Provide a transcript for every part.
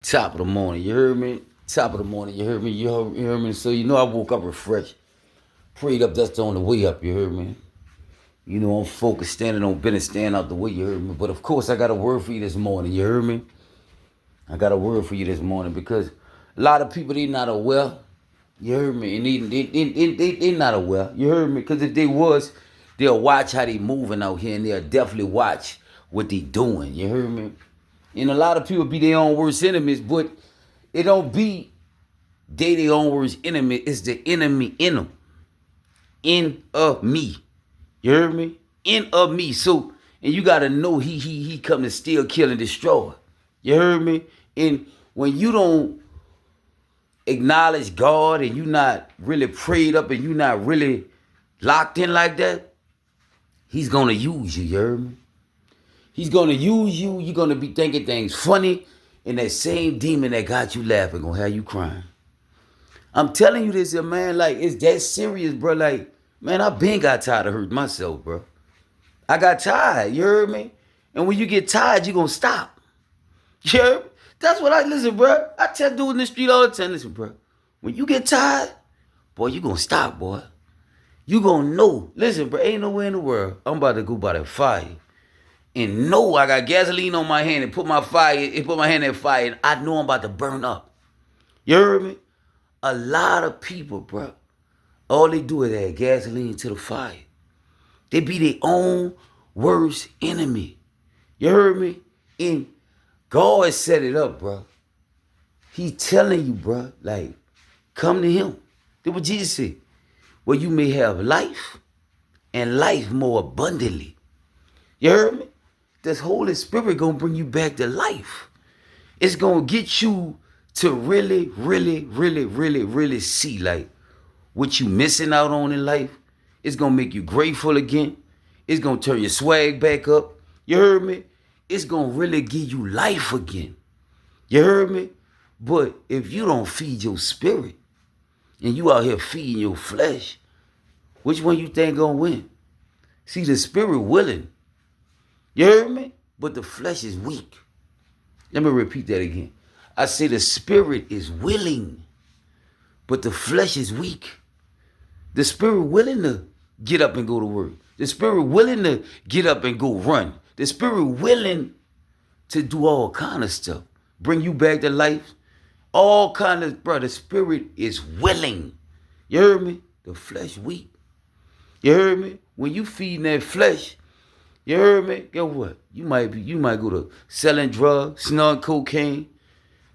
Top of the morning, you heard me? Top of the morning, you heard me? You heard me? So I woke up refreshed. Prayed up, that's on the way up, you heard me? I'm focused, standing on business, stand out the way, you heard me? But of course, I got a word for you this morning, you heard me? I got a word for you this morning because a lot of people, they not aware, you heard me? And they not aware, you heard me? Because if they was, they'll watch how they moving out here and they'll definitely watch what they doing, you heard me? And a lot of people be their own worst enemies, but it don't be they their own worst enemy. It's the enemy in them. In of me. You heard me? In of me. So, and you gotta know he come to steal, kill, and destroy. You heard me? And when you don't acknowledge God and you not really prayed up and you not really locked in like that, he's gonna use you, you heard me? He's gonna use you. You're gonna be thinking things funny, and that same demon that got you laughing gonna have you crying. I'm telling you this, man. Like it's that serious, bro. Like, man, I been got tired of hurting myself, bro. I got tired. You heard me? And when you get tired, you gonna stop. You heard me? That's what I listen, bro. I tell dudes in the street all the time. Listen, bro. When you get tired, boy, you gonna stop, boy. You gonna know. Listen, bro. Ain't nowhere in the world I'm about to go by that fire and know I got gasoline on my hand and put my hand in fire and I know I'm about to burn up. You heard me? A lot of people, bro, all they do is add gasoline to the fire. They be their own worst enemy. You heard me? And God set it up, bro. He's telling you, bro, like, come to him. That's what Jesus said. Where you may have life and life more abundantly. You heard me? This Holy Spirit gonna bring you back to life. It's gonna get you to really, really, really, really, really see like what you missing out on in life. It's gonna make you grateful again. It's gonna turn your swag back up. You heard me? It's gonna really give you life again. You heard me? But if you don't feed your spirit and you out here feeding your flesh, which one you think gonna win? See, the spirit willing. You heard me? But the flesh is weak. Let me repeat that again. I say the spirit is willing, but the flesh is weak. The spirit willing to get up and go to work. The spirit willing to get up and go run. The spirit willing to do all kind of stuff. Bring you back to life. All kind of, bro, the spirit is willing. You heard me? The flesh weak. You heard me? When you feeding that flesh, you heard me? Guess what? You might go to selling drugs, snorting cocaine,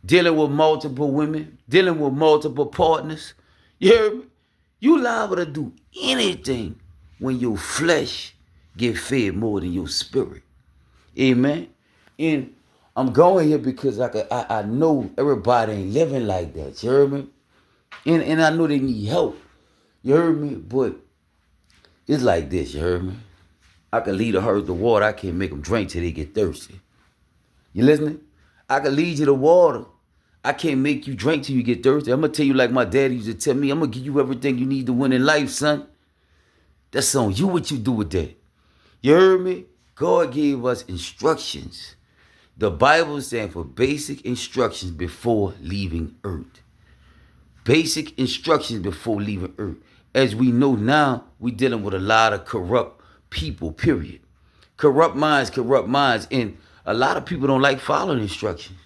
dealing with multiple women, dealing with multiple partners. You heard me? You liable to do anything when your flesh get fed more than your spirit. Amen. And I'm going here because I know everybody ain't living like that. You heard me? And I know they need help. You heard me? But it's like this. You heard me? I can lead a herd to water. I can't make them drink till they get thirsty. You listening? I can lead you to water. I can't make you drink till you get thirsty. I'm going to tell you like my daddy used to tell me, I'm going to give you everything you need to win in life, son. That's on you what you do with that. You heard me? God gave us instructions. The Bible stands for basic instructions before leaving earth. Basic instructions before leaving earth. As we know now, we're dealing with a lot of corrupt people, period. Corrupt minds, and a lot of people don't like following instructions.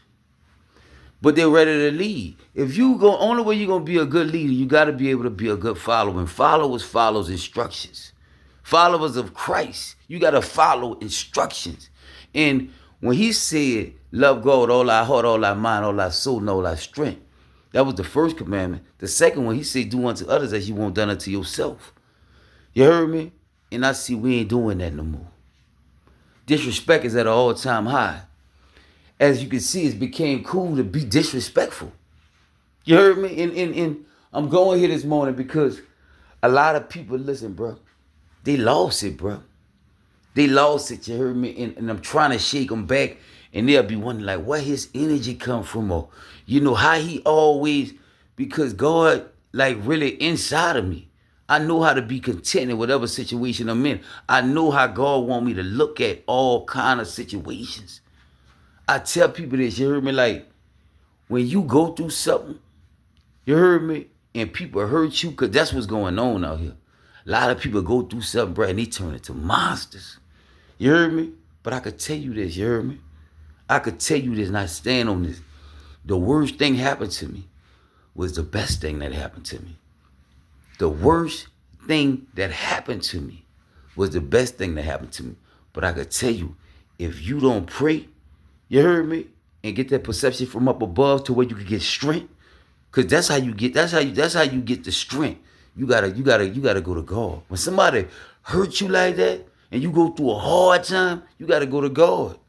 But they're ready to lead. If you go, only way you're gonna be a good leader, you gotta be able to be a good follower. And followers follows instructions. Followers of Christ, you gotta follow instructions. And when he said, love God with all our heart, all our mind, all our soul, and all our strength, that was the first commandment. The second one, he said, do unto others as you want done unto yourself. You heard me? And I see we ain't doing that no more. Disrespect is at an all-time high. As you can see, it's became cool to be disrespectful. You heard me? And I'm going here this morning because a lot of people, listen, bro, they lost it, bro. They lost it, you heard me? And I'm trying to shake them back, and they'll be wondering, like, where his energy come from? Or, how he always, because God, like, really inside of me. I know how to be content in whatever situation I'm in. I know how God want me to look at all kind of situations. I tell people this, you heard me, like, When you go through something, you heard me, and people hurt you, because that's what's going on out here. A lot of people go through something, bro, and they turn into monsters. You heard me? But I could tell you this, you heard me? I could tell you this, and I stand on this. The worst thing happened to me was the best thing that happened to me. The worst thing that happened to me was the best thing that happened to me. But I could tell you, if you don't pray, you heard me, and get that perception from up above to where you can get strength, because that's how you get the strength. You gotta go to God. When somebody hurt you like that and you go through a hard time, you gotta go to God.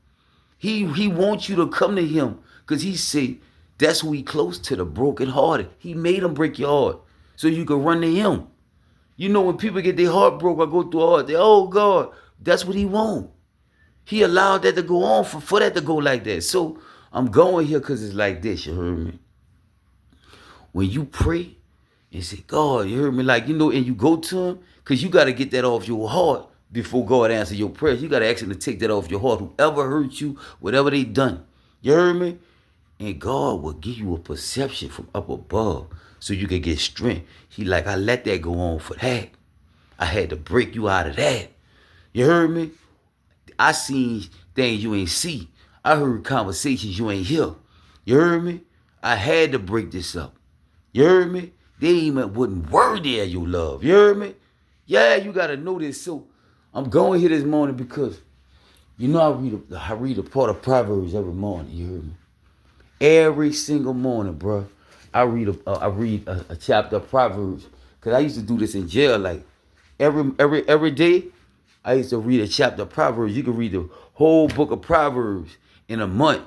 He wants you to come to him, because he said that's who he close to, the brokenhearted. He made him break your heart so you can run to him. You know, when people get their heart broke or go through a hard, they, oh God, that's what he want. He allowed that to go on for that to go like that. So I'm going here because it's like this, you heard me? When you pray and say, God, you heard me, like, you know, and you go to him, because you got to get that off your heart before God answers your prayers. You got to ask him to take that off your heart. Whoever hurt you, whatever they done, you heard me? And God will give you a perception from up above so you can get strength. He like, I let that go on for that. I had to break you out of that. You heard me? I seen things you ain't see. I heard conversations you ain't hear. You heard me? I had to break this up. You heard me? They even wasn't worthy of your love. You heard me? Yeah, you got to know this. So I'm going here this morning because, you know, I read a part of Proverbs every morning. You heard me? Every single morning, bro. I read a chapter of Proverbs, because I used to do this in jail. Like every day, I used to read a chapter of Proverbs. You can read the whole book of Proverbs in a month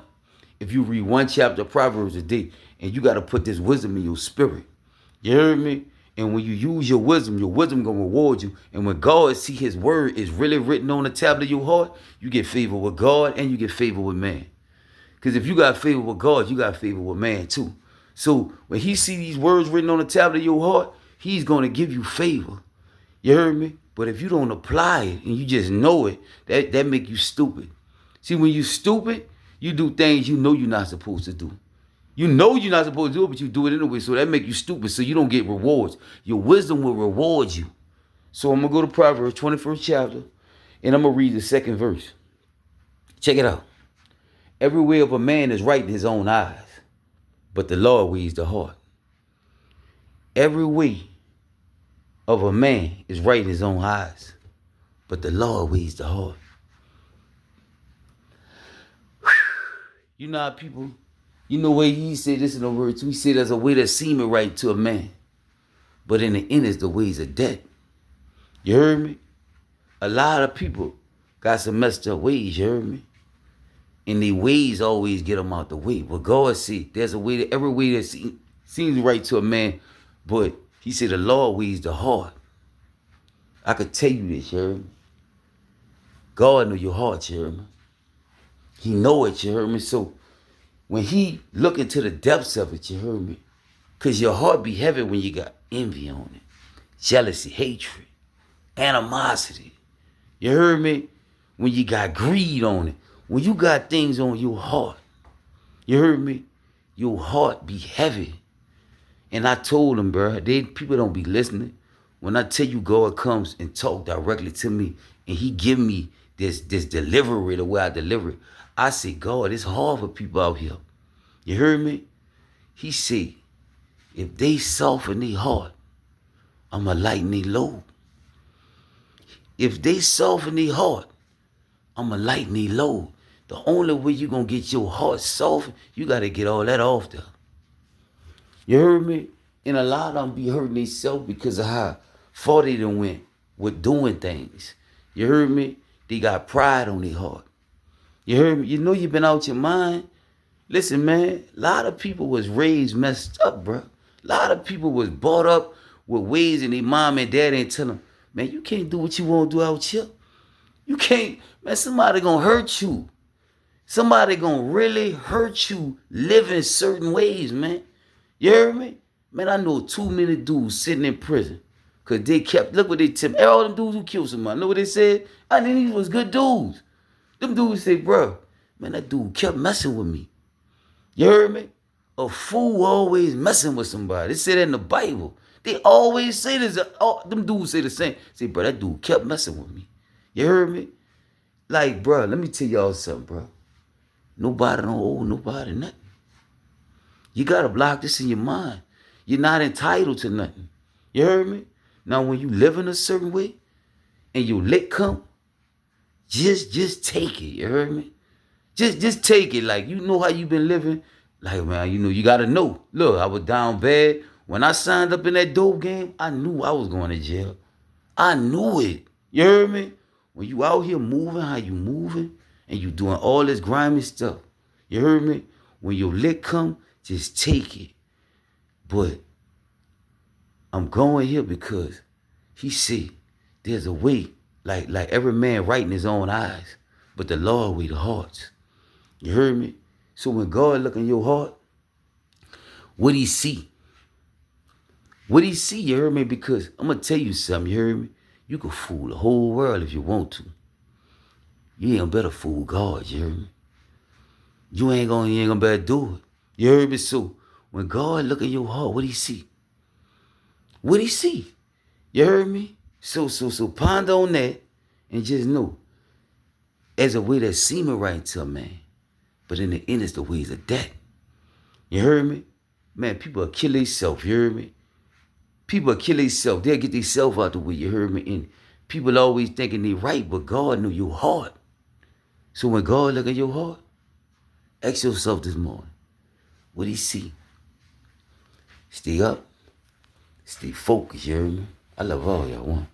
if you read one chapter of Proverbs a day. And you got to put this wisdom in your spirit. You heard me? And when you use your wisdom gonna reward you. And when God see his word is really written on the tablet of your heart, you get favor with God and you get favor with man. Because if you got favor with God, you got favor with man too. So when he see these words written on the tablet of your heart, he's going to give you favor. You heard me? But if you don't apply it and you just know it, that make you stupid. See, when you stupid, you do things you know you're not supposed to do. You know you're not supposed to do it, but you do it anyway. So that make you stupid, so you don't get rewards. Your wisdom will reward you. So I'm going to go to Proverbs 21st chapter, and I'm going to read the second verse. Check it out. Every way of a man is right in his own eyes, but the Lord weighs the heart. Every way of a man is right in his own eyes, but the Lord weighs the heart. You know how people, you know where he said this in the word too. He said there's a way that seemeth right to a man, but in the end is the ways of death. You heard me? A lot of people got some messed up ways, you heard me? And the ways always get them out the way. But God said there's a way that every way that seems right to a man, but he said the Lord weighs the heart. I could tell you this, you heard me? God know your heart, you heard me? He know it, you heard me? So when he look into the depths of it, you heard me? Because your heart be heavy when you got envy on it, jealousy, hatred, animosity. You heard me? When you got greed on it. When you got things on your heart, you heard me? Your heart be heavy. And I told them, bro, people don't be listening. When I tell you God comes and talk directly to me, and he give me this delivery the way I deliver it, I say, God, it's hard for people out here. You heard me? He said, if they soften their heart, I'ma lighten their load. If they soften their heart, I'ma lighten their load. The only way you gonna get your heart soft, you gotta get all that off there. You heard me? And a lot of them be hurting themselves because of how far they done went with doing things. You heard me? They got pride on their heart. You heard me? You know you been out your mind. Listen, man, a lot of people was raised messed up, bro. A lot of people was brought up with ways and their mom and dad ain't tell them, man, you can't do what you want to do out here. You can't, man, somebody gonna hurt you. Somebody gonna really hurt you living certain ways, man. You heard me? Man, I know too many dudes sitting in prison because they kept, look what they tell me. All them dudes who killed somebody, know what they said? I think these was good dudes. Them dudes say, bro, man, that dude kept messing with me. You heard me? A fool always messing with somebody. They say that in the Bible. They always say this. Them dudes say the same. Say, bro, that dude kept messing with me. You heard me? Like, bro, let me tell y'all something, bro. Nobody don't owe nobody nothing. You gotta block this in your mind. You're not entitled to nothing. You heard me? Now, when you live in a certain way and your lick come, just take it. You heard me? Just take it. Like, you know how you been living. Like, man, you gotta know. Look, I was down bad. When I signed up in that dope game, I knew I was going to jail. I knew it. You heard me? When you out here moving how you moving and you doing all this grimy stuff, you heard me? When your lick come, just take it. But I'm going here because he said there's a way, like every man right in his own eyes, but the Lord weigh the hearts. You heard me? So when God look in your heart, what he see? What he see, you heard me? Because I'm going to tell you something, you heard me? You can fool the whole world if you want to. You ain't better fool God, you heard me? You ain't gonna better do it. You heard me? So when God look in your heart, what he see? What he see? You heard me? So ponder on that and just know, as a way that seeming right to a man, but in the end it's the ways of death. You heard me? Man, people will kill themselves, you heard me? People will kill themselves. They'll get themselves out the way, you heard me? And people always thinking they right, but God knew your heart. So when God look at your heart, ask yourself this morning, what he see? Stay up. Stay focused, you heard me? I love all y'all. One.